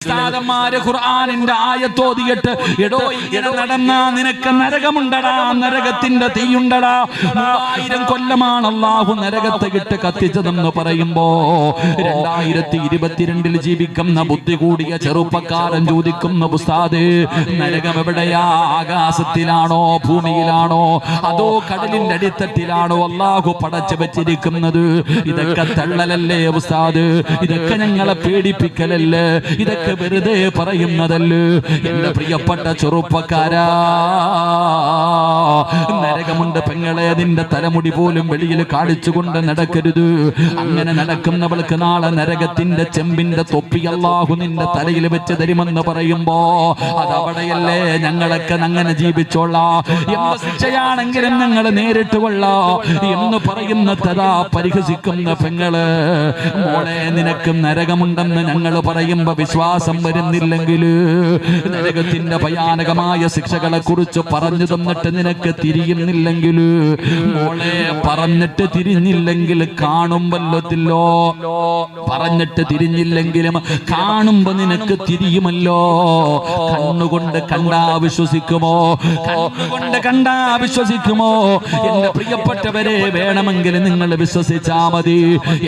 ഉസ്താദന്മാര് ഖുർആനിന്റെ ആയത്തോതിയിട്ട് എടോ ഇങ്ങനെ നടന്നാ നിനക്ക് നരകമുണ്ടടാ, നരകത്തിന്റെ തീയുണ്ടടാ, 3000 കൊല്ലമാണ് അല്ലാഹു നരകത്തെ ഇട്ട് കത്തിച്ചതെന്ന് പറയുമ്പോ 2022 ജീവിക്കുന്ന ബുദ്ധി കൂടിയ ചെറുപ്പക്കാരൻ ചോദിക്കുന്ന ഉസ്താദ്, നരകം എവിടെയാ? ആകാശത്തിലാണോ, ഭൂമിയിലാണോ, അതോ കടലിന്റെ അടിത്തട്ടിലാണോ അല്ലാഹു പടച്ചു വെച്ചിരിക്കുന്നത്? ഇതൊക്കെ തള്ളലല്ലേ ഉസ്താദ്? ഇതൊക്കെ ഞങ്ങളെ പേടിപ്പിക്കലല്ലേ? ഇതൊക്കെ വെറുതെ പറയുന്നതല്ലേ? എന്റെ പ്രിയപ്പെട്ട ചെറുപ്പക്കാരാ, നരകമുണ്ട് പെങ്ങളെ, നിന്റെ തലമുടി പോലും വെളിയിൽ കാണിച്ചുകൊണ്ട് നടക്കരുത്. അങ്ങനെ നടക്കുന്നവൾക്ക് നാളെ നരകത്തിന്റെ ചെമ്പിന്റെ തൊപ്പി അല്ലാഹു നിന്റെ തലയിൽ വെച്ച് തരുമെന്ന് പറയുമ്പോ അതവിടെയല്ലേ ഞങ്ങളൊക്കെ അങ്ങനെ ജീവിച്ചോളാം, എന്ത് ശിക്ഷയാണെങ്കിലും ഞങ്ങൾ നേരിട്ട് കൊള്ളാം എന്ന് പറയുന്ന തഥാ പരിഹസിക്കുന്ന പെങ്ങള്, മോളെ നിനക്ക് നരകമുണ്ടെന്ന് ഞങ്ങൾ പറയുമ്പോ വിശ്വാസം വരുന്നില്ലെങ്കിൽ, നരകത്തിന്റെ ഭയാനകമായ ശിക്ഷകളെ കുറിച്ച് പറഞ്ഞു തന്നിട്ട് നിനക്ക് തിരിയുന്നില്ലെങ്കിൽ, മോളെ പറഞ്ഞിട്ട് തിരിഞ്ഞില്ലെങ്കിൽ കാണുമ്പല്ലോ, പറഞ്ഞിട്ട് തിരിഞ്ഞില്ലെങ്കിലും കാണുമ്പോ നിനക്ക് തിരിയുമല്ലോ. കണ്ണുകൊണ്ട് കണ്ടാ വിശ്വസിക്കുമോ? കണ്ണുകൊണ്ട് കണ്ടാ വിശ്വസിക്കുമോ? എന്റെ പ്രിയപ്പെട്ടവരെ, വേണമെങ്കിൽ നിങ്ങൾ വിശ്വസിച്ചാ മതി.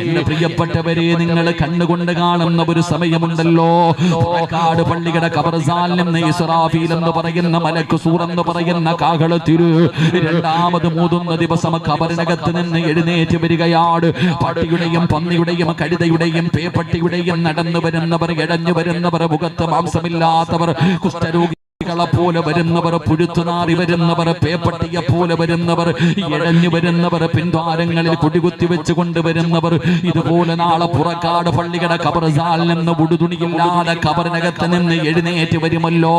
എന്റെ പ്രിയപ്പെട്ടവരെ, നിങ്ങൾ കണ്ണുകൊണ്ട് കാണുന്ന ഒരു സമയമുണ്ടല്ലോ, പാലക്കാട് പള്ളിയുടെ ഖബർസ്ഥാനിൽ നിന്ന് ഇസ്രാഫീൽ എന്ന് പറയുന്ന മലക്ക് സൂർ എന്ന് പറയുന്ന കാഹളത്തിരു രണ്ടാമത് മൂതുന്ന ദിവസം ഖബറിനകത്ത് നിന്ന് എഴുന്നേറ്റ് വരികയാണ്. പട്ടിയുടെയും പന്നിയുടെയും കഴുതയുടെയും പേപ്പട്ടിയുടെയും നടന്നു വരുന്നവർ, ഇഴഞ്ഞു വരുന്നവർ, മുഖത്ത് മാംസമില്ലാത്തവർ, കുഷ്ഠരോഗി പോലെ വരുന്നവർ, പുഴുത്തുനാറി വരുന്നവർ, പേപ്പട്ടിയെ പോലെ വരുന്നവർ, ഇഴഞ്ഞു വരുന്നവർ, പിൻദ്വാരങ്ങളിൽ കുടികുത്തി വെച്ച് കൊണ്ടുവരുന്നവർ, ഇതുപോലെ നാളെ പുറക്കാട് പള്ളിയുടെ ഖബർസ്ഥാനിൽ നിന്ന് ഉടുതുണിയില്ലാതെ ഖബറിനകത്ത് നിന്ന് എഴുന്നേറ്റ് വരുമല്ലോ.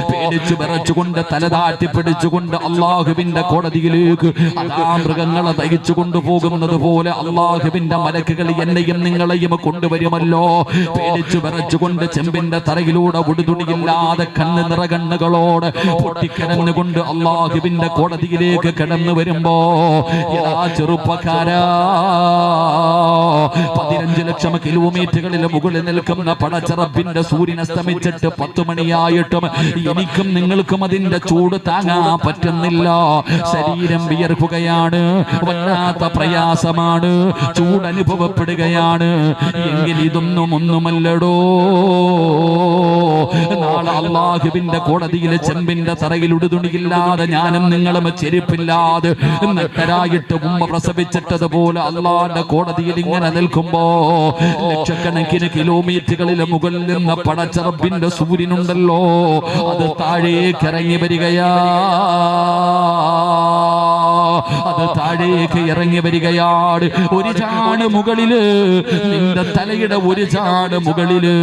പേടിച്ചു വിറച്ചുകൊണ്ട് തലതാട്ടി പിടിച്ചുകൊണ്ട് അള്ളാഹുവിന്റെ കോടതിയിലേക്ക് അതാ മൃഗങ്ങളെ തയ്ച്ചു കൊണ്ടുപോകുന്നത് പോലെ അള്ളാഹുവിന്റെ മലക്കുകൾ എന്നെയും നിങ്ങളെയും കൊണ്ടുവരുമല്ലോ. പേടിച്ചു വിറച്ചുകൊണ്ട് ചെമ്പിന്റെ തറയിലൂടെ ഉടുതുണിയില്ലാതെ കണ്ണ് നിറക ോട് പൊട്ടിക്കരഞ്ഞുകൊണ്ട് അള്ളാഹുവിന്റെ കോടതിയിലേക്ക് കടന്നു വരുമ്പോ, ചെറുപ്പക്കാരാ, 15 ലക്ഷം കിലോമീറ്ററുകളിൽ മുകളിൽ നിൽക്കുന്ന പടച്ചറപ്പിന്റെ സൂര്യൻ അസ്തമിച്ചിട്ട് 10 മണിയായിട്ടും എനിക്കും നിങ്ങൾക്കും അതിന്റെ ചൂട് താങ്ങാൻ പറ്റുന്നില്ല. ശരീരം വിയർക്കുകയാണ്, വല്ലാത്ത പ്രയാസമാണ്, ചൂടനുഭവപ്പെടുകയാണ്. എങ്കിൽ ഇതൊന്നും ഒന്നുമല്ലടോ, നാളെ അള്ളാഹുവിന്റെ കോടതിയിലെ ചെമ്പിന്റെ തറയിൽ ഉടുതുണിയില്ലാതെ ഞാനും നിങ്ങളും ചെരുപ്പില്ലാതെ നഗ്നരായിട്ട് ഉമ്മ പ്രസവിച്ചിട്ടതുപോലെ അള്ളാന്റെ കോടതിയിൽ ഇങ്ങനെ നിൽക്കുമ്പോ, ലക്ഷക്കണക്കിന് കിലോമീറ്ററുകളിൽ മുകളിൽ നിന്ന് പടച്ചറപ്പിന്റെ സൂര്യനുണ്ടല്ലോ, അത് താഴേക്ക് ഇറങ്ങി വരികയാ, അത് താഴേക്ക് ഇറങ്ങി വരികയാണ്. ഒരു ചാട് മുകളില്, നിന്റെ തലയുടെ ഒരു ചാട് മുകളില്,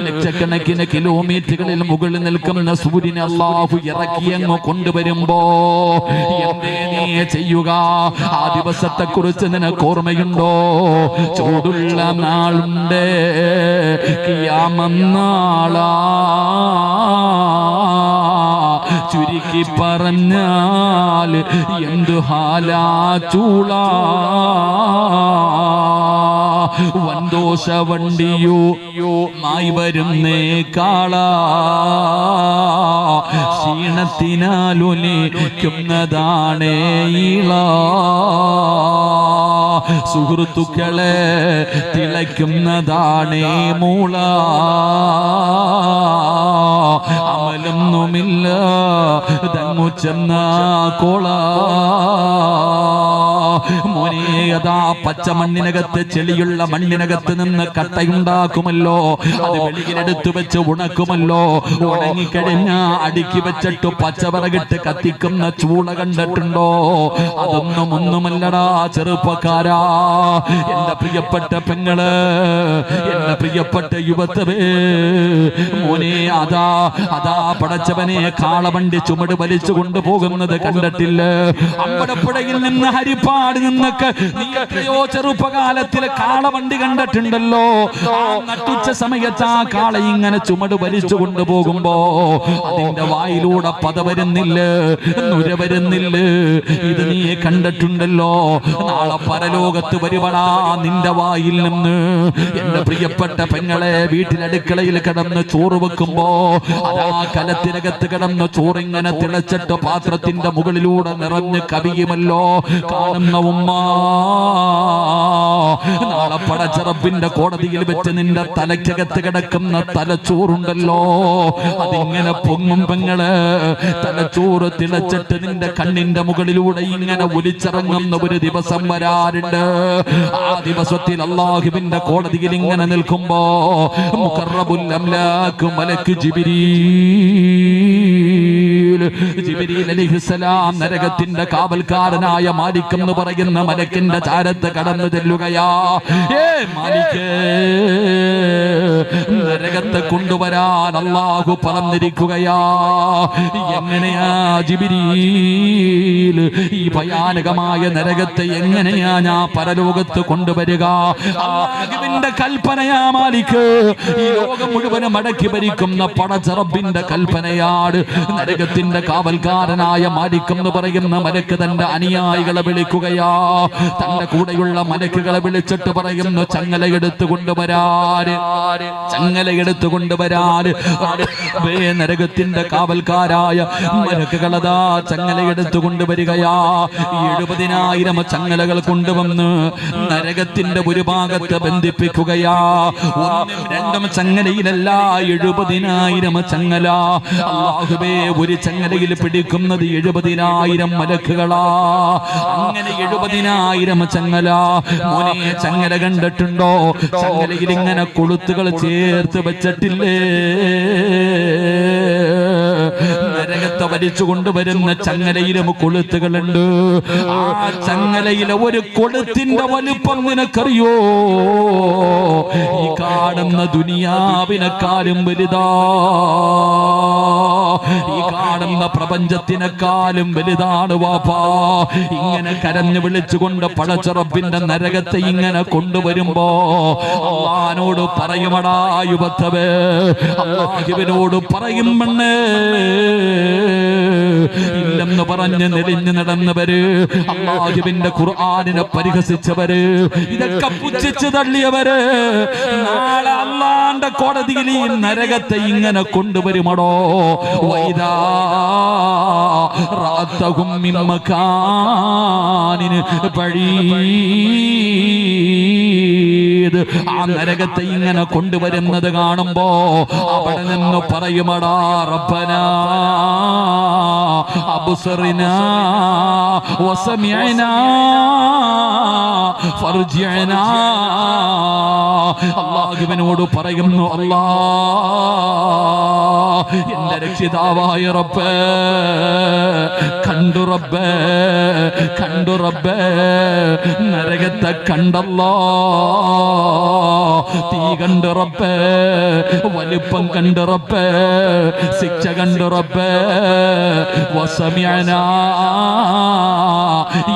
ലക്ഷക്കണക്കിന് കിലോമീറ്ററുകളിൽ മുകളിൽ നിൽക്കുന്ന സൂര്യനെ അല്ലാഹു ഇറക്കിയങ്ങ് കൊണ്ടുവരുമ്പോ എന്തേ നീ ചെയ്യുക? ആ ദിവസത്തെ കുറിച്ച് നിനക്ക് ഓർമ്മയുണ്ടോ? ചൂടുള്ള നാളുണ്ട്, ഖിയാമന്നാളാ, ചുരുക്കി പറഞ്ഞാൽ എന്തു ഹാലാ ചൂളാ, വൻദോഷ വണ്ടിയോ മായി വരുന്നേ കാളാ, ക്ഷീണത്തിനാലൊലിക്കുന്നതാണേ ഈള, സുഹൃത്തുക്കളെ തിളയ്ക്കുന്നതാണേ മൂള, അമലൊന്നുമില്ല തങ്ങു ചെന്ന കോള. മോനേതാ പച്ചമണ്ണിനകത്ത്, ചെളിയുള്ള മണ്ണിനകത്ത് നിന്ന് കട്ടയുണ്ടാക്കുമല്ലോ, അത് വെളിയിലെടുത്തു വെച്ച് ഉണക്കുമല്ലോ. ഉണങ്ങിക്കഴിഞ്ഞ അടുക്കി വെച്ചിട്ട് പച്ചവിറകിട്ട് കത്തിക്കുന്ന ചൂള കണ്ടിട്ടുണ്ടോ? അതൊന്നും ഒന്നുമല്ലടാ ചെറുപ്പക്കാരാ, എന്റെ പ്രിയപ്പെട്ട പെങ്ങള്, എന്റെ പ്രിയപ്പെട്ട യുവത്തവേ, മോനെ അതാ അതാ പടച്ചവനെ കാളവണ്ടി ചുമട് വലിച്ചു കൊണ്ടുപോകുന്നത് കണ്ടിട്ടില്ല? അമ്പലപ്പുഴയിൽ നിന്ന് ഹരിപ്പാട് നിന്നൊക്കെ നീ എത്രയോ ചെറുപ്പകാലത്തിൽ കാളവണ്ടി കണ്ടിട്ടുണ്ടല്ലോ. ആ നട്ടുച്ച സമയത്ത് ആ കാള ഇങ്ങനെ ചുമട് വലിച്ചു കൊണ്ടുപോകുമ്പോ അതിന്റെ വായിലൂടെ പത വരുന്നില്ല, നുര വരുന്നില്ല. ഇത് നീ കണ്ടിട്ടുണ്ടല്ലോ. നാളെ പരലോകത്ത് വരുവടാ നിന്റെ വായിൽ നിന്ന്. എന്റെ പ്രിയപ്പെട്ട പെങ്ങളെ, വീട്ടിലടുക്കളയിൽ കിടന്ന് ചോറ് വെക്കുമ്പോ അതാ കലത്തിനകത്ത് കിടന്ന് ചോറിങ്ങനെ തിളച്ചിട്ട് പാത്രത്തിന്റെ മുകളിലൂടെ നിറഞ്ഞ് കവിയുമല്ലോ. കാണുന്ന ഉമ്മ, നാളെ പടച്ചറപ്പിന്റെ കോടതിയിൽ വെച്ച് നിന്റെ തലയ്ക്കകത്ത് കിടക്കുന്ന തലച്ചോറുണ്ടല്ലോ, അതിങ്ങനെ പൊങ്ങും പെങ്ങള്. തലച്ചോറ് തിളച്ചിട്ട് നിന്റെ കണ്ണിന്റെ മുകളിലൂടെ ഇങ്ങനെ ഒലിച്ചിറങ്ങുന്ന ഒരു ദിവസം വരാറുണ്ട്. ആ ദിവസത്തിൽ അല്ലാഹുവിന്റെ കോടതിയിൽ ഇങ്ങനെ നിൽക്കുമ്പോ മുഖറബുൽ അംലാക്ക് മലക്ക് ജിബ്രീൽ അലൈഹിസ്സലാം നരകത്തിന്റെ കാവൽക്കാരനായ മാലിക് എന്ന് പറയുന്ന മലക്കിന്റെ ചാരത്ത് കടന്നു ചെല്ലുകയാ. മാലിക്, നരകത്തെ കൊണ്ടുവരാൻ അല്ലാഹു പറഞ്ഞിരിക്കുകയാ. എങ്ങനെയാ ജിബ്രീൽ ഈ ഭയാനകമായ നരകത്തെ എങ്ങനെയാ ഞാൻ പരലോകത്ത് കൊണ്ടുവരിക? അല്ലാഹുവിന്റെ കൽപ്പനയാ മാലിക്. ഈ ലോകം മുഴുവനും അടക്കി ഭരിക്കുന്ന പടച്ചറബിന്റെ കൽപ്പനയാണ്. നരകത്തിന്റെ കാവൽക്കാരനായ മാലിക് എന്ന് പറയുന്ന മലക്ക് തന്റെ അനുയായികളെ വിളിക്കുകയാ. തന്റെ കൂടെയുള്ള മലക്കുകളെ വിളിച്ചിട്ട് പറയുന്നു, ചങ്ങലയെടുത്ത് കൊണ്ടുവരാറ്, ചങ്ങലയെടുത്ത് കൊണ്ടുവരാറ്. നരകത്തിന്റെ കാവൽക്കാരായ മലക്കുകളതാ ചങ്ങലയെടുത്ത് കൊണ്ടുവരികയാ. 70,000 ചങ്ങലകൾ കൊണ്ടുവന്ന് നരകത്തിന്റെ ഒരു ഭാഗത്ത് ബന്ധിപ്പിക്കുകയാ. 1-2 ചങ്ങലയിലല്ല, 70,000 ചങ്ങല. അല്ലാഹുവേ, ഒരു ചങ്ങലയിൽ പിടിക്കുന്നത് 70,000 മലക്കുകളാ. അങ്ങനെ 70,000 ചങ്ങല. മോനെ, ചങ്ങല കണ്ടിട്ടുണ്ടോ? ചങ്ങലയിൽ ഇങ്ങനെ കൊളുത്തുകൾ ചേർത്ത് വെച്ചിട്ടില്ലേ? നരകത്തെ വലിച്ചു കൊണ്ടുവരുന്ന ചങ്ങലയിലും കൊളുത്തുകളുണ്ട്. ആ ചങ്ങലയിലെ ഒരു കൊളുത്തിന്റെ വലുപ്പം നിനക്കറിയോ? ഈ കാണുന്ന ദുനിയാവിനെക്കാളും വലുതാ. ഈ കാണുന്ന പ്രപഞ്ചത്തിനെക്കാളും വലുതാണ് വാപ്പാ. ഇങ്ങനെ കരഞ്ഞു വിളിച്ചുകൊണ്ട് പടച്ചറബിന്റെ നരകത്തെ ഇങ്ങനെ കൊണ്ടുവരുമ്പോ അല്ലാഹുവിനോട് പറയുമടാ യുവത്തവേ, അല്ലാഹുവിനോട് പറയും മണ്ണേ, ഇല്ലെന്ന് പറഞ്ഞ് നെളിഞ്ഞു നടന്നവര്, അല്ലാഹുവിന്റെ ഖുർആനിനെ പരിഹസിച്ചവര്, ഇതൊക്കെ പുച്ഛിച്ചു തള്ളിയവര്, നാളെ അല്ലാഹുവിന്റെ കോടതിയിൽ ഈ നരകത്തെ ഇങ്ങനെ കൊണ്ടുവരുമടോ. വൈദാ റാത്തഹും മിൻ മകാനിൻ ബഈദ്. ആ നരകത്തെ ഇങ്ങനെ കൊണ്ടുവരുന്നത് കാണുമ്പോ അവിടെ നിന്ന് പറയുമടാ, റബ്ബനാ അബ്സർനാ വസമിഅനാ ഫർജിഅനാ. അല്ലാഹുവിനോട് പറയുന്നു, അല്ലാഹ്, എന്റെ രക്ഷിതാവായ റബ്ബേ, കണ്ടു റബ്ബേ, കണ്ടു റബ്ബേ, നരകത്തെ കണ്ടല്ലോ, തീ കണ്ടു റബ്ബേ, വലിപ്പം കണ്ടു റബ്ബേ, ശിക്ഷ കണ്ടു റബ്ബേ, വസമിഅനാ,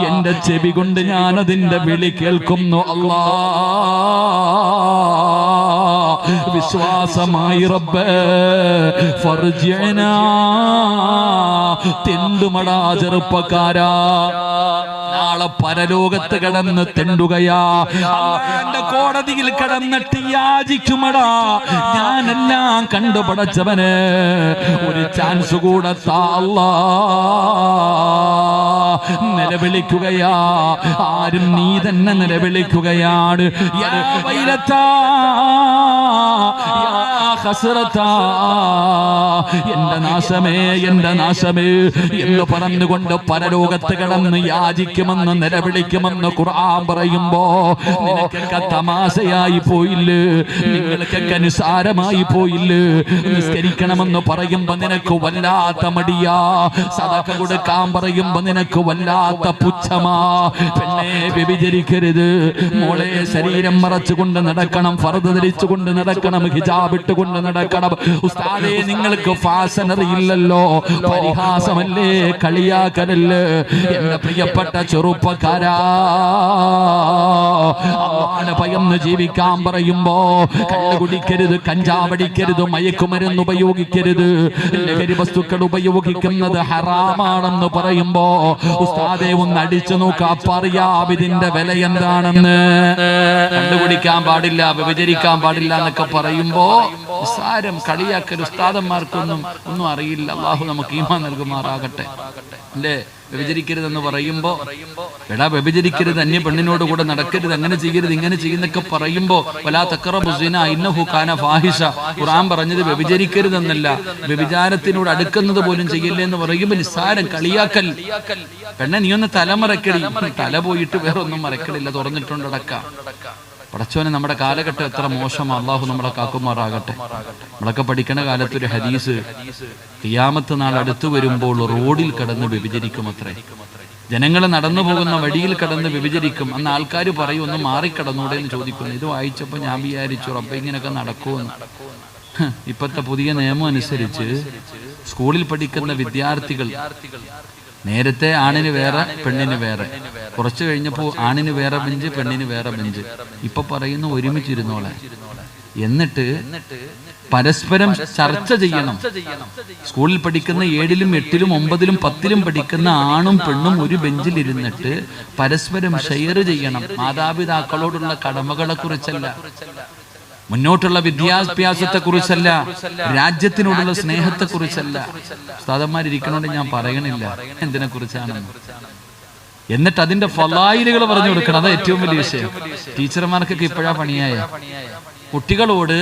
എന്റെ ചെവി കൊണ്ട് ഞാൻ അതിന്റെ വിളി കേൾക്കുന്നു അല്ലാഹ്. വിശ്വാസമായി റബ്ബേ, ഫർജിഅനാ, തെണ്ടുമടാ ചെറുപ്പക്കാരാ. നാളെ പരലോകത്ത് കിടന്ന് തെണ്ടുകയാ. അല്ലാഹുവിന്റെ കോടതിയിൽ കിടന്നിട്ട് യാചിക്കുമടാ, ഞാനെല്ലാം കണ്ടുപടച്ചവന് ഒരു ചാൻസ് കൂടെ താ അല്ലാഹ്. നിലവിളിക്കുകയാ. ആരും നീ തന്നെ നിലവിളിക്കുകയാണ്. യാ വൈലത്താ, യാ ഖസ്റത്താ, എന്റെ നാശമേ, എന്റെ നാശമേ എന്ന് പറഞ്ഞുകൊണ്ട് പരലോകത്ത് കിടന്ന് യാചിക്കുമെന്ന് നിലവിളിക്കുമെന്ന് ഖുർആൻ പറയുമ്പോ നിനക്കൊക്കെ തമാശയായി പോയില്ലേ? നിങ്ങൾക്കൊക്കെ നിസാരമായി പോയില്ലേ? നിസ്കരിക്കണമെന്ന് പറയുമ്പോ നിനക്ക് വല്ലാത്ത മടിയാ. സദഖ കൊടുക്കാൻ പറയുമ്പോ നിനക്ക് വല്ലാത്ത പുച്ഛമാ. പെണ്ണെ, വ്യഭിചരിക്കരുത് മോളെ, ശരീരം മറച്ചുകൊണ്ട് നടക്കണം, ഫർദ് ധരിച്ചുകൊണ്ട് നടക്കണം, ഹിജാബ് ഇട്ടുകൊണ്ട് ഇട്ടുകൊണ്ട് നടക്കണം. ഉസ്താദേ, നിങ്ങൾക്ക് ഫാഷൻ അറിയില്ലല്ലോ, പരിഹാസമല്ലേ, കളിയാക്കലല്ലേ. എന്റെ പ്രിയപ്പെട്ട ചെറുപ്പക്കാരാ, അല്ലാഹുവിനെ ഭയന്ന് ജീവിക്കാൻ പറയുമ്പോ കള്ള് കുടിക്കരുത്, കഞ്ചാവടിക്കരുത്, മയക്കുമരുന്ന് ഉപയോഗിക്കരുത്, ലഹരി വസ്തുക്കൾ ഉപയോഗിക്കുന്നത് ഹറാമാണെന്ന് പറയുമ്പോ ഉസ്താദേ ഒന്ന് അടിച്ചു നോക്കാം, പറയാം ഇതിന്റെ വില എന്താണെന്ന്. കണ്ടുപിടിക്കാൻ പാടില്ല, വ്യഭിചരിക്കാൻ പാടില്ല എന്നൊക്കെ പറയുമ്പോ സാരം കളിയാക്കൽ ഉസ്താദന്മാർക്കൊന്നും ഒന്നും അറിയില്ല. അള്ളാഹു നമുക്ക് ഈമാൻ നൽകുമാറാകട്ടെ. അല്ലേ, വ്യഭിചരിക്കരുതെന്ന് പറയുമ്പോ എടാ വ്യഭിചരിക്കരുത്, അന്യ പെണ്ണിനോട് കൂടെ നടക്കരുത്, അങ്ങനെ ചെയ്യരുത്, ഇങ്ങനെ ചെയ്യുന്നൊക്കെ പറയുമ്പോ വലാ തഖറബു സിന ഇന്നഹു കാന ഫാഹിഷ. ഖുർആൻ പറഞ്ഞത് വ്യഭിചരിക്കരുതെന്നല്ല, വ്യഭിചാരത്തിനോട് അടുക്കുന്നത് പോലും ചെയ്യില്ല എന്ന് പറയുമ്പോൾ നിസ്സാരം കളിയാക്കൽ. പെണ്ണെ നീ ഒന്ന് തലമറക്കടി, തല പോയിട്ട് വേറെ ഒന്നും മറക്കലില്ല, തുറന്നിട്ടുണ്ടടക്കാം. പടച്ചോനെ, നമ്മുടെ കാലഘട്ടം എത്ര മോശമാണ്. അള്ളാഹു നമ്മളെ കാക്കുമാറാകട്ടെ. നമ്മളൊക്കെ പഠിക്കണ കാലത്ത് ഒരു ഹദീസ്, ഖിയാമത്ത് നാൾ അടുത്തു വരുമ്പോൾ റോഡിൽ കടന്ന് വ്യഭിചരിക്കും അത്രേ. ജനങ്ങൾ നടന്നു പോകുന്ന വഴിയിൽ കടന്ന് വ്യഭിചരിക്കും. അന്ന് ആൾക്കാർ പറയും ഒന്ന് മാറിക്കടന്നൂടെ എന്ന് ചോദിക്കുന്നു. ഇത് വായിച്ചപ്പോൾ ഞാൻ വിചാരിച്ചു റബ്ബേ ഇങ്ങനെയൊക്കെ നടക്കുമെന്ന്. ഇപ്പോഴത്തെ പുതിയ നിയമം അനുസരിച്ച് സ്കൂളിൽ പഠിക്കുന്ന വിദ്യാർത്ഥികൾ നേരത്തെ ആണിന് വേറെ പെണ്ണിന് വേറെ, കുറച്ച് കഴിഞ്ഞപ്പോൾ ആണിന് വേറെ ബെഞ്ച് പെണ്ണിന് വേറെ ബെഞ്ച്. ഇപ്പൊ പറയുന്നു ഒരുമിച്ചിരുന്നോളെ, എന്നിട്ട് പരസ്പരം ചർച്ച ചെയ്യണം. സ്കൂളിൽ പഠിക്കുന്ന 7ലും 8ലും 9ലും 10ലും പഠിക്കുന്ന ആണും പെണ്ണും ഒരു ബെഞ്ചിൽ ഇരുന്നിട്ട് പരസ്പരം ഷെയർ ചെയ്യണം. മാതാപിതാക്കളോടുള്ള കടമകളെ കുറിച്ചല്ല, മുന്നോട്ടുള്ള വിദ്യാഭ്യാസത്തെ കുറിച്ചല്ല, രാജ്യത്തിനോടുള്ള സ്നേഹത്തെ കുറിച്ചല്ല. ഉസ്താദന്മാരിക്കണോണ്ട് ഞാൻ പറയണില്ല എന്തിനെ കുറിച്ചാണെന്ന്. എന്നിട്ട് അതിന്റെ ഫളായിലുകൾ പറഞ്ഞു കൊടുക്കണം. അത് ഏറ്റവും വലിയ വിഷയം. ടീച്ചർമാർക്കൊക്കെ ഇപ്പോഴാ പണിയായ. കുട്ടികളോട്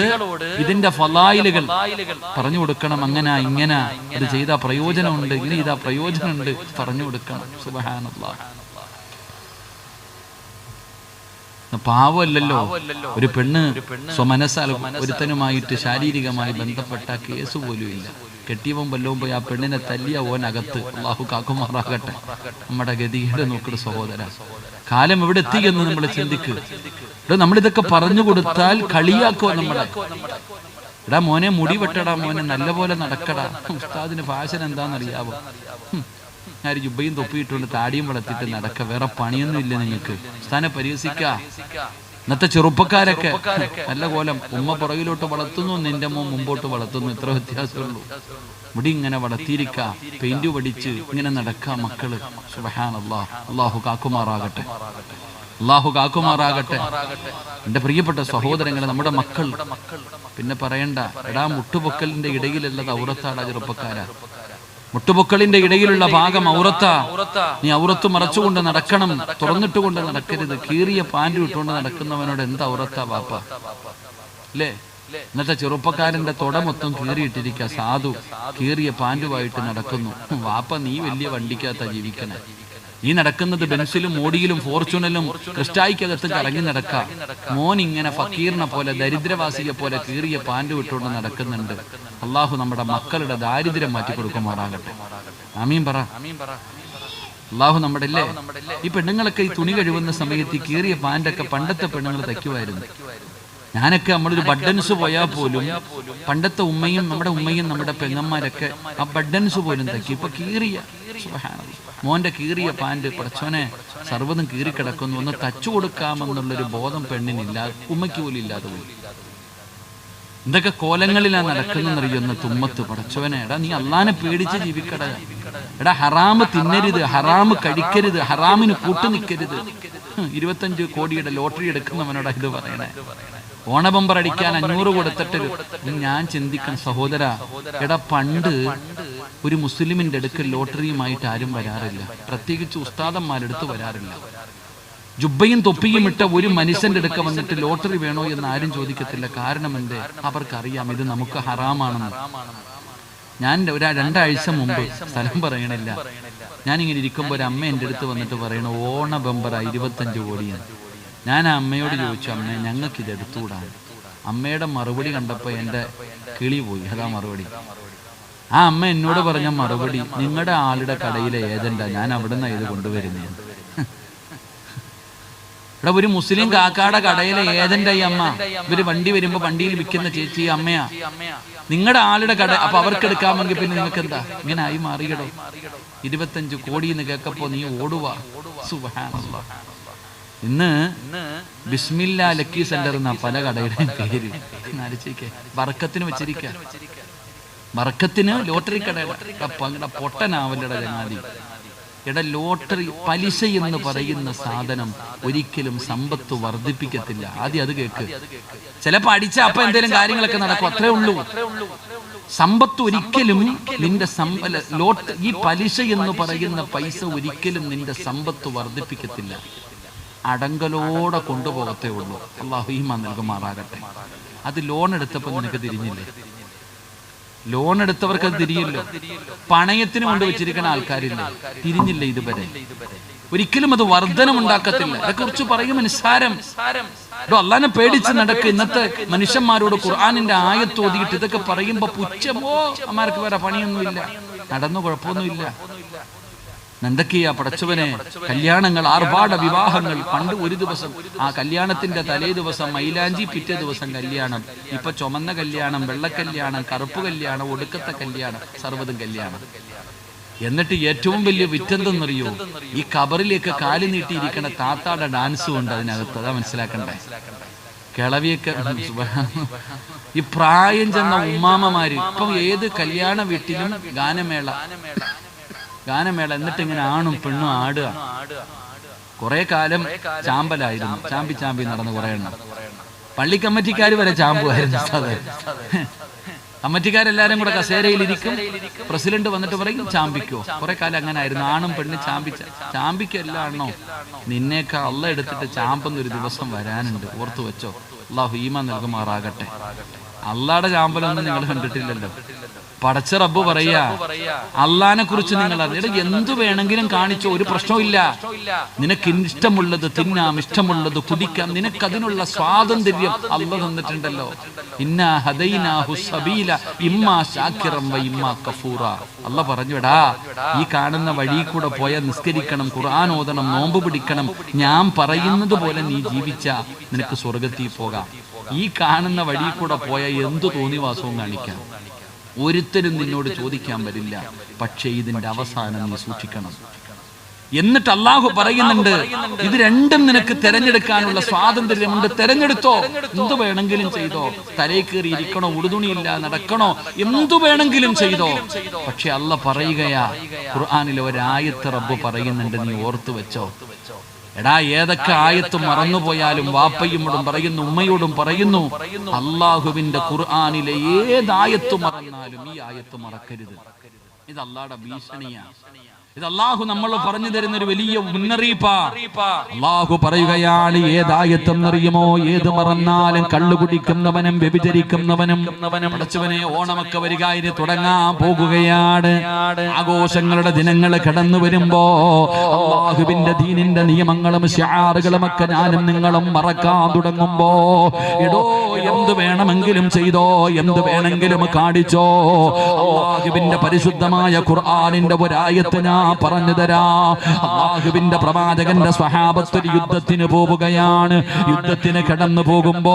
ഇതിന്റെ ഫളായിലുകൾ പറഞ്ഞു കൊടുക്കണം. അങ്ങനെ ഇങ്ങനെ ഇത് ചെയ്താ പ്രയോജനമുണ്ട്, ഇങ്ങനെ ചെയ്താ പ്രയോജനമുണ്ട് പറഞ്ഞു കൊടുക്കണം. സുബ്ഹാനല്ലാഹ്. പാവമല്ലല്ലോ ഒരു പെണ്ണ് സ്വമനസാൽ ഒരുത്തനുമായിട്ട് ശാരീരികമായി ബന്ധപ്പെട്ട കേസ് പോലും ഇല്ല. കെട്ടിയവൻ വല്ലവും പോയി ആ പെണ്ണിനെ തല്ലിയ ഓനകത്ത്. അള്ളാഹു കാക്കുമാറാകട്ടെ. നമ്മുടെ ഗതികേട് നോക്കുന്ന സഹോദര, കാലം എവിടെ എത്തിയെന്ന് നമ്മൾ ചിന്തിക്കുക. നമ്മളിതൊക്കെ പറഞ്ഞു കൊടുത്താൽ കളിയാക്കോ നമ്മളെ. എടാ മോനെ മുടി വെട്ടടാ, മോനെ നല്ല പോലെ നടക്കടാ. ഉസ്താദിന് ഫാഷൻ എന്താണെന്നറിയാവോ? ഞാൻ ജുബയും തൊപ്പിയിട്ടുകൊണ്ട് താടിയും വളർത്തിട്ട് നടക്ക, വേറെ പണിയൊന്നും ഇല്ല നിങ്ങൾക്ക്. ഉസ്താദിനെ പരിഹസിക്ക. ഇന്നത്തെ ചെറുപ്പക്കാരൊക്കെ നല്ല കോലം, ഉമ്മ പുറകിലോട്ട് വളർത്തുന്നു, നിന്റെ മോൻ മുമ്പോട്ട് വളർത്തുന്നു, ഇത്ര വ്യത്യാസമുള്ളൂ. മുടി ഇങ്ങനെ വളർത്തിയിരിക്ക, പെയിന്റ് പഠിച്ച് ഇങ്ങനെ നടക്കാം മക്കള്. സുബ്ഹാനല്ലാഹ്. അള്ളാഹു കാക്കുമാറാകട്ടെ, അള്ളാഹു കാക്കുമാറാകട്ടെ. എന്റെ പ്രിയപ്പെട്ട സഹോദരങ്ങളെ, നമ്മുടെ മക്കൾ പിന്നെ പറയണ്ട. എടാ മുട്ടുപൊക്കലിന്റെ ഇടയിലുള്ളത് ഔറത്താടാ ചെറുപ്പക്കാരാ. മുട്ടുപൊക്കളിന്റെ ഇടയിലുള്ള ഭാഗം ഔറത്താ. നീ ഔറത്ത് മറച്ചുകൊണ്ട് നടക്കണം, തുറന്നിട്ടുകൊണ്ട് നടക്കരുത്. കീറിയ പാൻറ് ഇട്ടുകൊണ്ട് നടക്കുന്നവനോട് എന്ത് ഔറത്താ വാപ്പ, അല്ലേ? ഇന്നത്തെ ചെറുപ്പക്കാരന്റെ തുട മൊത്തം കീറിയിട്ടിരിക്കുക. സാധു കീറിയ പാൻറുമായിട്ട് നടക്കുന്നു. വാപ്പ നീ വലിയ വണ്ടിക്കകത്താ ജീവിക്കണേ. നീ നടക്കുന്നത് ബെൻസിലും മോഡിയിലും ഫോർച്യൂണലും ക്രിസ്റ്റായിക്കകത്ത് കറങ്ങി നടക്ക. മോൻ ഇങ്ങനെ ഫക്കീറിനെ പോലെ ദരിദ്രവാസിയെ പോലെ കീറിയ പാൻറ് വിട്ടുകൊണ്ട് നടക്കുന്നുണ്ട്. അള്ളാഹു നമ്മുടെ മക്കളുടെ ദാരിദ്ര്യം മാറ്റി കൊടുക്കുമാറാകട്ടെ. ആമീൻ പറ. അള്ളാഹു നമ്മുടെ അല്ലേ. ഈ പെണ്ണുങ്ങളൊക്കെ ഈ തുണി കഴിവുന്ന സമയത്ത് ഈ കീറിയ പാൻറ്റൊക്കെ പണ്ടത്തെ പെണ്ണുങ്ങൾ തയ്ക്കുമായിരുന്നു. ഞാനൊക്കെ നമ്മളൊരു ബഡൻസ് പോയാൽ പോലും പണ്ടത്തെ ഉമ്മയും നമ്മുടെ ഉമ്മയും നമ്മുടെ പെങ്ങന്മാരൊക്കെ ആ ബഡൻസ് പോലും തയ്ക്കും. ഇപ്പൊ കീറിയ മോന്റെ കീറിയ പാൻറ് പടച്ചോനെ സർവ്വതും കീറിക്കിടക്കുന്നു. ഒന്ന് തച്ചു കൊടുക്കാമെന്നുള്ളൊരു ബോധം പെണ്ണിനില്ല, ഉമ്മയ്ക്ക് പോലും ഇല്ലാതെ പോയി. എന്തൊക്കെ കോലങ്ങളിലാണ് നടക്കുന്നറിയുന്ന തുമ്മത്ത്. പടച്ചോനെ, എടാ നീ അള്ളാനെ പേടിച്ച് ജീവിക്കട. എടാ ഹറാമ് തിന്നരുത്, ഹറാമ് കഴിക്കരുത്, ഹറാമിന് കൂട്ടു നിൽക്കരുത്. 25 കോടിയുടെ ലോട്ടറി എടുക്കുന്നവനോടാ ഇത് പറയണേ. ഓണബമ്പർ അടിക്കാൻ 500 കൊടുത്തിട്ട് ഞാൻ ചിന്തിക്കാൻ സഹോദര, എടാ പണ്ട് ഒരു മുസ്ലിമിന്റെ അടുക്കൽ ലോട്ടറിയുമായിട്ട് ആരും വരാറില്ല, പ്രത്യേകിച്ച് ഉസ്താദന്മാരെടുത്ത് വരാറില്ല. ജുബയും തൊപ്പിയും ഇട്ട ഒരു മനുഷ്യന്റെ അടുക്ക വന്നിട്ട് ലോട്ടറി വേണോ എന്ന് ആരും ചോദിക്കത്തില്ല. കാരണം എന്തേ? അവർക്കറിയാം ഇത് നമുക്ക് ഹറാമാണെന്ന്. ഞാൻ 2 ആഴ്ച മുമ്പ്, സ്ഥലം പറയണില്ല, ഞാനിങ്ങനെ ഇരിക്കുമ്പോൾ ഒരു അമ്മ എൻ്റെ അടുത്ത് വന്നിട്ട് പറയണ ഓണ ബമ്പറ 25 കോടിയാണ്. ഞാൻ ആ അമ്മയോട് ചോദിച്ചു, അമ്മേ ഞങ്ങൾക്ക് ഇത് എടുത്തുകൂടാണ്. അമ്മയുടെ മറുപടി കണ്ടപ്പോൾ എൻ്റെ കിളി പോയി. അതാ മറുപടി. ആ അമ്മ എന്നോട് പറഞ്ഞ മറുപടി, നിങ്ങളുടെ ആളുടെ കടയിലെ ഏജന്റാ, ഞാൻ അവിടെ നിന്ന് ഇത് കൊണ്ടുവരുന്നതാണ്. ഇവിടെ ഒരു മുസ്ലിം കാക്കാടെ കടയിലെ ഏജന്റായി അമ്മ. ഇവര് വണ്ടി വരുമ്പോ വണ്ടിയിൽ വിൽക്കുന്ന ചേച്ചി അമ്മയാ. നിങ്ങളുടെ ആളുടെ കട. അപ്പൊ അവർക്ക് എടുക്കാമെങ്കിൽ പിന്നെ നിങ്ങൾക്ക് എന്താ ഇങ്ങനെ ആയി മാറിയടോ? 25 കോടി എന്ന് കേൾക്കപ്പോ നീ ഓടുവാ. സുബ്ഹാനല്ലാഹ്. ഇന്ന് ബിസ്മില്ല ലക്കി സെന്റർ എന്നാ പല കടയുടെയും പേര്. ബർക്കത്തിന് വെച്ചിരിക്ക. ബർക്കത്തിന് ലോട്ടറി കടയുടെ പൊട്ടനാവല്ലട ചങ്ങാതി. ലോട്ടറി പലിശ എന്ന് പറയുന്ന സാധനം ഒരിക്കലും സമ്പത്ത് വർദ്ധിപ്പിക്കത്തില്ല. ആദ്യം അത് കേക്ക്. ചിലപ്പോ അടിച്ച അപ്പൊ എന്തെങ്കിലും കാര്യങ്ങളൊക്കെ നടക്കും, അത്രേ ഉള്ളൂ. സമ്പത്ത് ഒരിക്കലും നിന്റെ ഈ പലിശ എന്ന് പറയുന്ന പൈസ ഒരിക്കലും നിന്റെ സമ്പത്ത് വർദ്ധിപ്പിക്കത്തില്ല. അടങ്കലോടെ കൊണ്ടുപോകത്തേ ഉള്ളൂ. അല്ലാഹു ഈമാൻ നൽകുമാറാകട്ടെ. അത് ലോൺ എടുത്തപ്പോ നിനക്ക് തിരിഞ്ഞില്ലേ? ലോൺ എടുത്തവർക്ക് അത് തിരിയല്ലോ. പണയത്തിന് കൊണ്ടുവച്ചിരിക്കുന്ന ആൾക്കാരില്ല, തിരിഞ്ഞില്ല ഇതുവരെ. ഒരിക്കലും അത് വർധനം ഉണ്ടാക്കത്തില്ല. ഇതേക്കുറിച്ച് പറയും നിസ്സാരം. അള്ളാനെ പേടിച്ച് നടക്കുക. ഇന്നത്തെ മനുഷ്യന്മാരോട് ഖുർആനിന്റെ ആയത്ത് ഓതിയിട്ട് ഇതൊക്കെ പറയുമ്പോ പുച്ഛമോ, അമ്മാർക്ക് വേറെ പണിയൊന്നുമില്ല, നടന്നു കുഴപ്പമൊന്നുമില്ല. എന്തൊക്കെയാ പടച്ചവനെ കല്യാണങ്ങൾ, ആർഭാട വിവാഹങ്ങൾ. പണ്ട് ഒരു ദിവസം ആ കല്യാണത്തിന്റെ തലേ ദിവസം മൈലാഞ്ചി, പിറ്റേ ദിവസം കല്യാണം. ഇപ്പൊ ചുമന്ന കല്യാണം, വെള്ളക്കല്യാണം, കറുപ്പ് കല്യാണം, ഒടുക്കത്തെ കല്യാണം, സർവ്വതും കല്യാണം. എന്നിട്ട് ഏറ്റവും വലിയ വിറ്റെന്തെന്നറിയോ? ഈ കബറിലേക്ക് കാല് നീട്ടിയിരിക്കണ താത്താടെ ഡാൻസും ഉണ്ട് അതിനകത്ത്. അതാ മനസ്സിലാക്കണ്ടേ. കിളവിയൊക്കെ ഈ പ്രായം ചെന്ന ഉമ്മാമ്മമാര് ഇപ്പം ഏത് കല്യാണ വീട്ടിലും ഗാനമേള. എന്നിട്ട് ഇങ്ങനെ ആണും പെണ്ണും ആടുക. കുറെ കാലം ചാമ്പലായിരുന്നു, ചാമ്പി നടന്ന് കുറെ എണ്ണം. പള്ളി കമ്മിറ്റിക്കാർ വരെ ചാമ്പുമായിരുന്നു. കമ്മിറ്റിക്കാരെല്ലാരും കൂടെ കസേരയിലിരിക്കും. പ്രസിഡന്റ് വന്നിട്ട് പറയും ചാമ്പിക്കോ. കുറെ കാലം അങ്ങനെ ആയിരുന്നു. ആണും പെണ്ണും ചാമ്പിക്കല്ല ആണോ? നിന്നേക്കാ അള്ള എടുത്തിട്ട് ചാമ്പെന്നൊരു ദിവസം വരാനുണ്ട്, ഓർത്തു വെച്ചോ. അല്ലാഹു ഈമാൻ നൽകുമാറാകട്ടെ. അള്ളാടെ ചാമ്പലൊന്നും നിങ്ങൾ കണ്ടിട്ടില്ലല്ലോ. പടച്ച റബ്ബ് പറയാ, അള്ളാനെ കുറിച്ച് നിങ്ങൾ അറിഞ്ഞിട്ട് എന്തു വേണമെങ്കിലും കാണിച്ചോ, ഒരു പ്രശ്നമില്ല. നിനക്ക് ഇഷ്ടമുള്ളത് തിന്നാം, ഇഷ്ടമുള്ളത് കുടിക്കാം. നിനക്കതിനുള്ള സ്വാതന്ത്ര്യം അള്ള തന്നിട്ടുണ്ടല്ലോ. ഇന്നാ ഹദൈനാഹു സബീല ഇമ്മാ ശാക്കിറൻ വ ഇമ്മാ കഫൂറ. അള്ള പറഞ്ഞുടാ, ഈ കാണുന്ന വഴി കൂടെ പോയാൽ നിസ്കരിക്കണം, ഖുർആൻ ഓതണം, നോമ്പ് പിടിക്കണം. ഞാൻ പറയുന്നത് പോലെ നീ ജീവിച്ചാ നിനക്ക് സ്വർഗത്തിൽ പോകാം. ഈ കാണുന്ന വഴി കൂടെ പോയാൽ എന്തു തോന്നിവാസവും കാണിക്കാം. ഒരുത്തരും നിന്നോട് ചോദിക്കാൻ വരില്ല. പക്ഷേ ഇതിന്റെ അവസാനം നീ സൂക്ഷിക്കണം. എന്നിട്ട് അള്ളാഹു പറയുന്നുണ്ട്, ഇത് രണ്ടും നിനക്ക് തെരഞ്ഞെടുക്കാനുള്ള സ്വാതന്ത്ര്യമുണ്ട്. തെരഞ്ഞെടുത്തോ, എന്തു വേണമെങ്കിലും ചെയ്തോ. തലയിൽ കയറി ഇരിക്കണോ, ഉടുതുണിയില്ല നടക്കണോ, എന്തു വേണമെങ്കിലും ചെയ്തോ. പക്ഷെ അള്ള പറയുകയാ, ഖുർആനിലെ ഒരായത്ത് റബ്ബ് പറയുന്നുണ്ട്, നീ ഓർത്തു വെച്ചോ. എടാ, ഏതൊക്കെ ആയത്ത് മറന്നുപോയാലും വാപ്പയോടും പറയുന്നു, ഉമ്മയോടും പറയുന്നു, അള്ളാഹുവിന്റെ ഖുർആനിലെ ഏതായത്ത് മറന്നാലും ഈ ആയത്ത് മറക്കരുത്. ഇത് അള്ളാഹുടെ ഭീഷണിയാണ്. ഇത് അള്ളാഹു നമ്മൾ പറഞ്ഞു തരുന്ന ഒരു വലിയ മുന്നറിയിപ്പാ. അള്ളാഹു പറയുകയാണ്, ഏതായത്തെന്നറിയുമോ? ഏത് മറന്നാലും കള്ളു കുടിക്കുന്നവനും വ്യഭിചരിക്കുന്നവനും. പടച്ചവനെ, ഓണമൊക്കെ വരിക, ഇനി തുടങ്ങാൻ പോകുകയാണ്. ആഘോഷങ്ങളുടെ ദിനങ്ങൾ കടന്നു വരുമ്പോ അള്ളാഹുവിന്റെ ദീനിന്റെ നിയമങ്ങളും ശിആറുകളും ഒക്കെ ഞാനും നിങ്ങളും മറക്കാൻ തുടങ്ങുമ്പോ, എടോ, എന്ത് വേണമെങ്കിലും ചെയ്തോ, എന്ത് വേണമെങ്കിലും കാണിച്ചോ. അള്ളാഹുവിന്റെ പരിശുദ്ധമായ ഖുർആനിന്റെ ഒരായത്ത് ഞാൻ പറഞ്ഞു തരാ. അല്ലാഹുവിന്റെ പ്രവാചകന്റെ സ്വഹാബത്ത് ഒരു യുദ്ധത്തിന് പോവുകയാണ്. യുദ്ധത്തിന് കടന്നു പോകുമ്പോ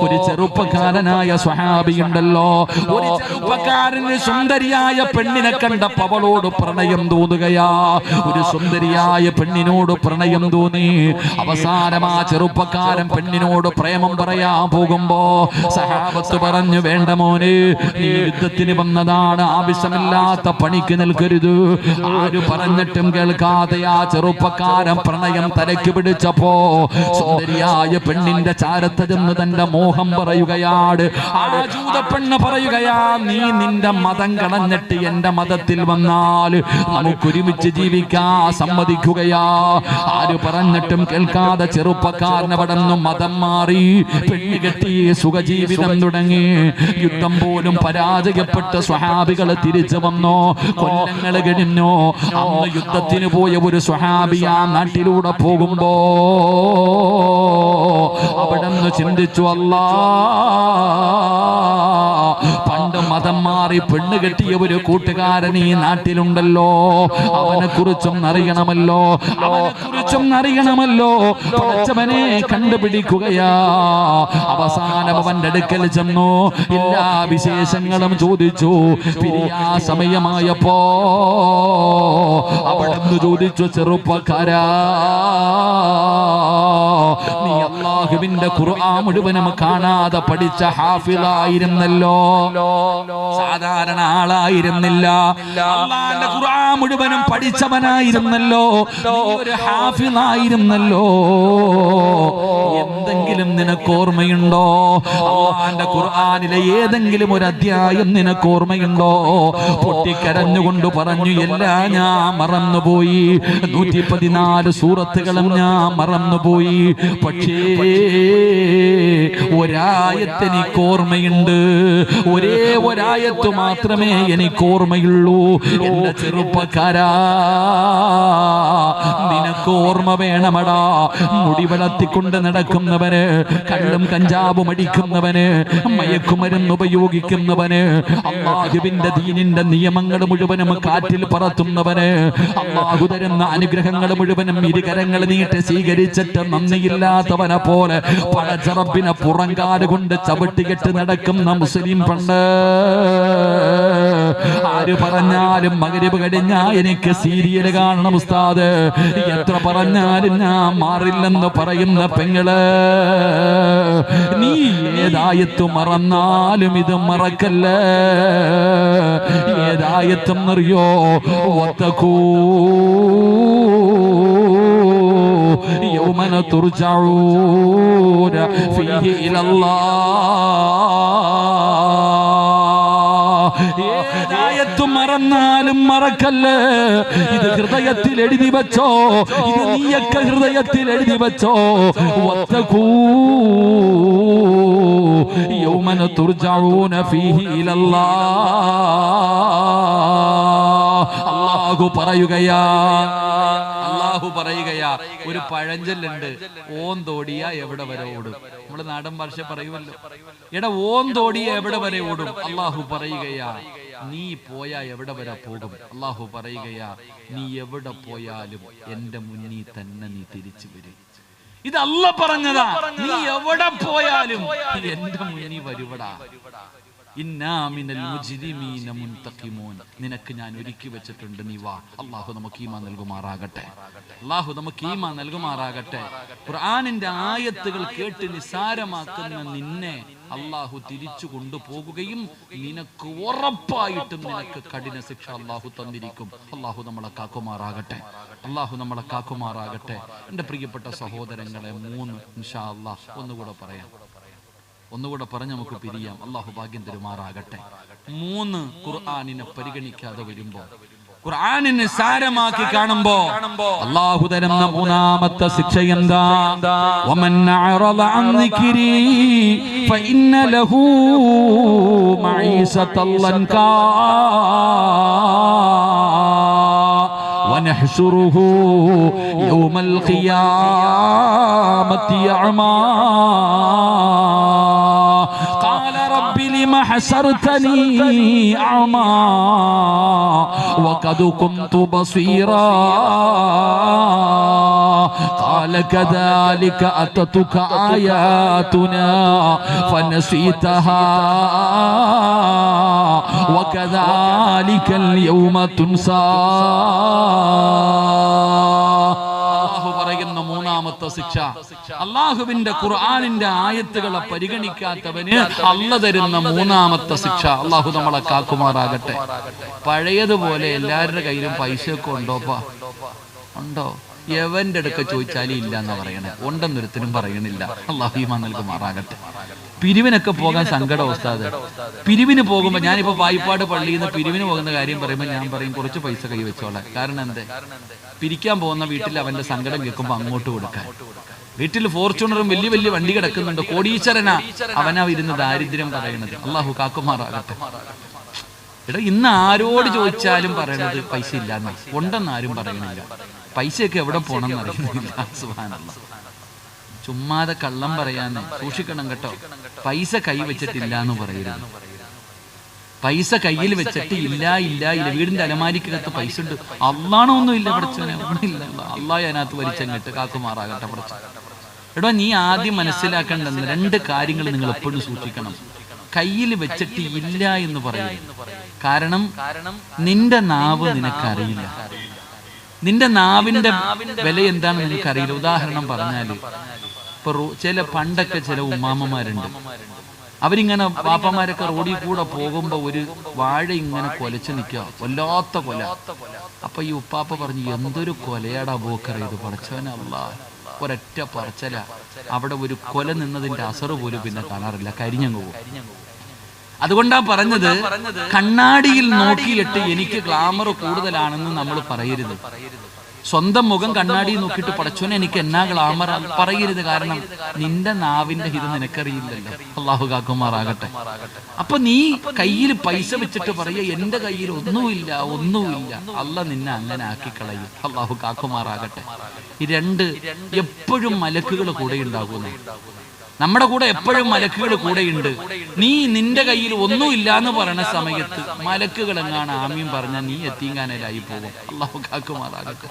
ഒരു ചെറുപ്പക്കാരനായ സ്വഹാബിയുണ്ടല്ലോ. ഒരു ചെറുപ്പക്കാരന് സുന്ദരിയായ പെണ്ണിനെ കണ്ടപ്പോൾ അവളോട് പ്രണയം തോന്നുകയാ. ഒരു സുന്ദരിയായ പെണ്ണിനോട് പ്രണയം തോന്നി. അവസാനം ആ ചെറുപ്പക്കാരൻ പെണ്ണിനോട് പ്രേമം പറയാൻ പോകുമ്പോ സ്വഹാബത്ത് പറഞ്ഞു, വേണ്ട മോനെ, നീ യുദ്ധത്തിന് വന്നതാണ്, ആവശ്യമില്ലാത്ത പണിക്ക് നിൽക്കരുത്. ആര് പറഞ്ഞിട്ടും കേൾക്കാതെ ആ ചെറുപ്പക്കാരൻ പ്രണയം തലയ്ക്ക് പിടിച്ചപ്പോ സുന്ദരിയായ പെണ്ണിന്റെ ചാരത്ത് ചെന്ന് തന്റെ മോഹം പറയുകയാണ്. ആ ജൂത പെണ്ണ് പറയുകയാ, നീ നിന്റെ മതം കളഞ്ഞിട്ട് എന്റെ മതത്തിൽ വന്നാൽ നമുക്കൊരുമിച്ച് ജീവിക്കാൻ സമ്മതിക്കുകയാ. ആര് പറഞ്ഞിട്ടും കേൾക്കാതെ ചെറുപ്പക്കാരനെ പടന്നു മതം മാറി, പെണ്ണ് കെട്ടി സുഖജീവിതം തുടങ്ങി. യുദ്ധം പോലും പരാജയപ്പെട്ട് സ്വഹാബികൾ തിരിച്ചു വന്നോ. കൊല്ലങ്ങൾ കഴിഞ്ഞോ. അന്ന് യുദ്ധത്തിന് പോയ ഒരു സ്വഹാബി ആ നാട്ടിലൂടെ പോകുമ്പോ അവിടെ നിന്ന് ചിന്തിച്ചു, അല്ലാ, പണ്ട് മതം മാറി പെണ്ണ് കെട്ടിയ ഒരു കൂട്ടുകാരൻ ഈ നാട്ടിലുണ്ടല്ലോ. അവനെ കുറിച്ചും അറിയണമല്ലോ, അവനെ കുറിച്ചും അറിയണമല്ലോ. പഠിച്ചവനെ കണ്ടുപിടിക്കുകയാ. അവസാനം അവന്റെ അടുക്കൽ ചെന്നു, എല്ലാ വിശേഷങ്ങളും ചോദിച്ചു. പിരിയാ സമയമായപ്പോ അവിടുന്ന് ചോദിച്ചു, ചെറുപ്പക്കാരാ, നീ അല്ലാഹുവിന്റെ ഖുർആൻ മുഴുവനും കാണാതെ പഠിച്ച ഹാഫിളായിരുന്നല്ലോ, സാധാരണ ആളായിരുന്നില്ല. അല്ലാഹുവിന്റെ ഖുർആൻ മുഴുവനും പഠിച്ചവനായിരുന്നല്ലോ, നീ ഒരു ഹാഫിളായിരുന്നല്ലോ. എന്തെങ്കിലും നിനക്ക് ഓർമ്മയുണ്ടോ? അല്ലാഹുവിന്റെ ഖുർആനിലെ ഏതെങ്കിലും ഒരു അധ്യായം നിനക്ക് ഓർമ്മയുണ്ടോ? പൊട്ടിക്കരഞ്ഞുകൊണ്ട് പറഞ്ഞു, എല്ലാം ഞാൻ മറന്നുപോയി. 114 സൂറത്തുകളും ഞാൻ മറന്നുപോയി. പക്ഷേ ഒരായത്ത് എനിക്ക് ഓർമ്മയുണ്ട്. ഒരേ ഒരായത്ത് മാത്രമേ എനിക്ക് ഓർമ്മയുള്ളൂ. എന്റെ ചെറുപ്പക്കാരാ, നിനക്ക് ഓർമ്മ വേണമടാ. മുടി വളർത്തിക്കൊണ്ട് നടക്കുന്നവന്, കള്ളും കഞ്ചാവും അടിക്കുന്നവന്, മയക്കുമരുന്ന് ഉപയോഗിക്കുന്നവന്, അല്ലാഹുവിന്റെ ദീനിന്റെ നിയമങ്ങൾ മുഴുവനും കാറ്റിൽ പറത്തുന്നവന്, അല്ലാഹു തരുന്ന അനുഗ്രഹങ്ങൾ മുഴുവനും ഇരുകരങ്ങൾ നീട്ടി സ്വീകരിച്ചിട്ട് നന്ദിയില്ലാത്തവനെ പോലെ പടച്ചറപ്പിനെ പുറങ്കാല് കൊണ്ട് ചവിട്ടികെട്ട് നടക്കുന്ന മുസ്ലിം പണ്ട്. ആര് പറഞ്ഞാലും മഗ്‌രിബ് കഴിഞ്ഞാ എനിക്ക് സീരിയൽ കാണണം ഉസ്താദ്, എത്ര പറഞ്ഞാലും ഞാൻ മാറില്ലെന്ന് പറയുന്ന പെങ്ങള്, നീ ഏതായത്ത് മറന്നാലും ഇത് മറക്കല്ലേ. ഏതായത്തും അറിയോ? വത്തഖൂ യൗമന തുർജഊന ഫീഹി ഇലല്ലാഹ്. ഏതായത്തും മറന്നാലും മറക്കല്ലേ. ഇത് ഹൃദയത്തിൽ എഴുതി വെച്ചോ, ഇത് നീയൊക്കെ ഹൃദയത്തിൽ എഴുതി വെച്ചോ. വത്തഖൂ യൗമന തുർജഊന ഫീഹി ഇലല്ലാഹ്. അല്ലാഹു പറയുകയാ, ഒരു പഴഞ്ചൊല്ലുണ്ട്, ഓന്തോടിയ എവിടെ വരെ ഓടും. നമ്മള് നാടൻ ഭാഷ പറയുമല്ലോ, എടാ ഓന്തോടിയ എവിടെ വരെ ഓടും. അല്ലാഹു പറയുകയാ, നീ പോയാ എവിടെ വരെ പോകും. അല്ലാഹു പറയുകയാ, നീ എവിടെ പോയാലും എന്റെ മുന്നിൽ തന്നെ നീ തിരിച്ചു വരും. ഇത് അല്ലാഹ് പറഞ്ഞതാ. നീ എവിടെ പോയാലും എന്റെ മുന്നിൽ വരുവടാ. നിനക്ക് ഞാൻ ഒരുക്കി വെച്ചിട്ടുണ്ട്, നീ വാ. അല്ലാഹു നമുക്ക് ഈമാൻ നൽകുമാറാകട്ടെ. അല്ലാഹു നമുക്ക് ഈമാൻ നൽകുമാറാകട്ടെ. ഖുർആനിന്റെ ആയത്തുകൾ കേട്ട് നിസാരമാക്കുന്ന നിന്നെ അല്ലാഹു തിരിച്ചു കൊണ്ടുപോകുകയും നിനക്ക് ഉറപ്പായിട്ടും നിനക്ക് കഠിന ശിക്ഷ അല്ലാഹു തന്നിരിക്കും. അല്ലാഹു നമ്മളെ കാക്കുമാറാകട്ടെ. അല്ലാഹു നമ്മളെ കാക്കുമാറാകട്ടെ. എൻ്റെ പ്രിയപ്പെട്ട സഹോദരങ്ങളെ, 3 ഇൻഷാ അല്ലാഹ് ഒന്നുകൂടെ പറഞ്ഞ് നമുക്ക് പിരിയാം. അല്ലാഹു ഭാഗ്യം തരുമാറാകട്ടെ. 3 ഖുർആനിനെ പരിഗണിക്കാതെ വരുമ്പോ, ഖുർആനിനെ സാരമാക്കി കാണുമ്പോ അല്ലാഹു തരുന്ന 3ാമത്തെ ശിക്ഷ എന്താ? വമൻ അഅറദ അൻ ദിക്രി ഫഇന്ന ലഹു മഈസതൻ ലൻകാ ونحشره يوم القيامة أعمى قال رب لم حشرتني أعمى وقد كنت بصيرا قال كذلك أتتك آياتنا فنسيتها وكذلك اليوم تنسى. പറയുന്ന 3ാമത്തെ ശിക്ഷ, അല്ലാഹുവിന്റെ ഖുർആനിന്റെ ആയത്തുകളെ പരിഗണിക്കാത്തവന് അല്ലാഹു തരുന്ന 3ാമത്തെ ശിക്ഷ. അല്ലാഹു നമ്മളെ കാക്കുമാറാകട്ടെ. പഴയതുപോലെ എല്ലാവരുടെ കയ്യിലും പൈസയൊക്കെ ഉണ്ടോപ്പാ? ഉണ്ടോ? എവന്റെ അടുക്ക ചോദിച്ചാലും ഇല്ല എന്നാ പറയണേ, ഉണ്ടെന്നൊരുത്തരും പറയണില്ല. അല്ലാഹു ഈമാൻ നൽകുമാറാകട്ടെ. പിരിവിനൊക്കെ പോകാൻ സങ്കടം ഉസ്താദ്. പിരിവിന് പോകുമ്പോൾ, ഞാനിപ്പോ വായ്പാട് പള്ളിയിൽ നിന്ന് പിരിവിന് പോകുന്ന കാര്യം പറയുമ്പോൾ ഞാൻ പറയും കുറച്ച് പൈസ കൈ വെച്ചോളാം. കാരണം എന്തേ? പിരിക്കാൻ പോകുന്ന വീട്ടിൽ അവന്റെ സങ്കടം കേൾക്കുമ്പോൾ അങ്ങോട്ട് കൊടുക്കാൻ. വീട്ടിൽ ഫോർച്യൂണറും വലിയ വലിയ വണ്ടി കിടക്കുന്നുണ്ട്, കോടീശ്വരനാ, അവനാ ഇരുന്ന് ദാരിദ്ര്യം പറയുന്നത്. അല്ലാഹു കാക്കുമാറാകട്ടെ. എടാ, ഇന്ന് ആരോട് ചോദിച്ചാലും പറയണത് പൈസ ഇല്ലാന്ന്, ഉണ്ടെന്ന് ആരും പറയണില്ല. പൈസയൊക്കെ എവിടെ പോണെന്ന് അറിയുന്നില്ല. സുബ്ഹാനല്ലാഹ്. ചുമ്മാതെ കള്ളം പറയാന്ന് സൂക്ഷിക്കണം കേട്ടോ. പൈസ കൈവച്ചിട്ടില്ല എന്ന് പറയരുത്. പൈസ കയ്യിൽ വെച്ചിട്ട് ഇല്ല വീടിന്റെ അലമാരിക്കകത്ത് പൈസ ഉണ്ട്, അള്ളാണോ ഒന്നും ഇല്ല പഠിച്ചവനെ, ഒന്നുമില്ല, അള്ളാഹ് അതിനകത്ത് വലിച്ചങ്ങിട്ട് കാക്കുമാറാകട്ടെ പഠിച്ച. എടോ, നീ ആദ്യം മനസ്സിലാക്കേണ്ടെന്ന് 2 കാര്യങ്ങൾ നിങ്ങൾ എപ്പോഴും സൂക്ഷിക്കണം. കയ്യിൽ വെച്ചിട്ട് ഇല്ല എന്ന് പറയും. കാരണം നിന്റെ നാവ് നിനക്കറിയില്ല, നിന്റെ നാവിന്റെ വില എന്താണെന്ന് നിനക്കറിയില്ല. ഉദാഹരണം പറഞ്ഞാല് ഇപ്പൊ പണ്ടൊക്കെ ചില ഉമ്മാമ്മമാരുണ്ട്, അവരിങ്ങനെ പാപ്പമാരൊക്കെ റോഡിൽ കൂടെ പോകുമ്പോ ഒരു വാഴ ഇങ്ങനെ കൊലച്ച് നിൽക്കുക, വല്ലാത്ത കൊല. അപ്പൊ ഈ ഉപ്പാപ്പ പറഞ്ഞു, എന്തൊരു കൊലയാടാ ബോക്കറി ഇത്, പടച്ചവനല്ല, ഒരൊറ്റ പറച്ചല. അവിടെ ഒരു കൊല നിന്നതിന്റെ അസറ് പോലും പിന്നെ കാണാറില്ല, കരിഞ്ഞങ്ങ് പോകും. അതുകൊണ്ടാ പറഞ്ഞത്, കണ്ണാടിയിൽ നോക്കിയിട്ട് എനിക്ക് ഗ്ലാമർ കൂടുതലാണെന്ന് നമ്മൾ പറയരുത്. സ്വന്തം മുഖം കണ്ണാടി നോക്കിയിട്ട് പടച്ചോനെ എനിക്ക് എന്നാ ഗ്ലാമർ പറയരുത്. കാരണം നിന്റെ നാവിന്റെ ഹിത നിനക്കറിയില്ലല്ലോ. അള്ളാഹു കാക്കുമാറാകട്ടെ. അപ്പൊ നീ കയ്യിൽ പൈസ വെച്ചിട്ട് പറയുക, എന്റെ കയ്യിൽ ഒന്നുമില്ല. അള്ളാഹ് നിന്നെ അങ്ങനെ ആക്കിക്കളയും. അള്ളാഹു കാക്കുമാറാകട്ടെ. ഈ 2 എപ്പോഴും മലക്കുകൾ കൂടെ ഉണ്ടാകുന്നു. നമ്മുടെ കൂടെ എപ്പോഴും മലക്കുകൾ കൂടെയുണ്ട്. നീ നിന്റെ കയ്യിൽ ഒന്നുമില്ല എന്ന് പറയുന്ന സമയത്ത് മലക്കുകൾ എങ്ങാണ് ആമീൻ പറഞ്ഞാൽ നീ എത്തീങ്കാനയിലായി പോകും. അള്ളാഹു കാക്കുമാറാകട്ടെ.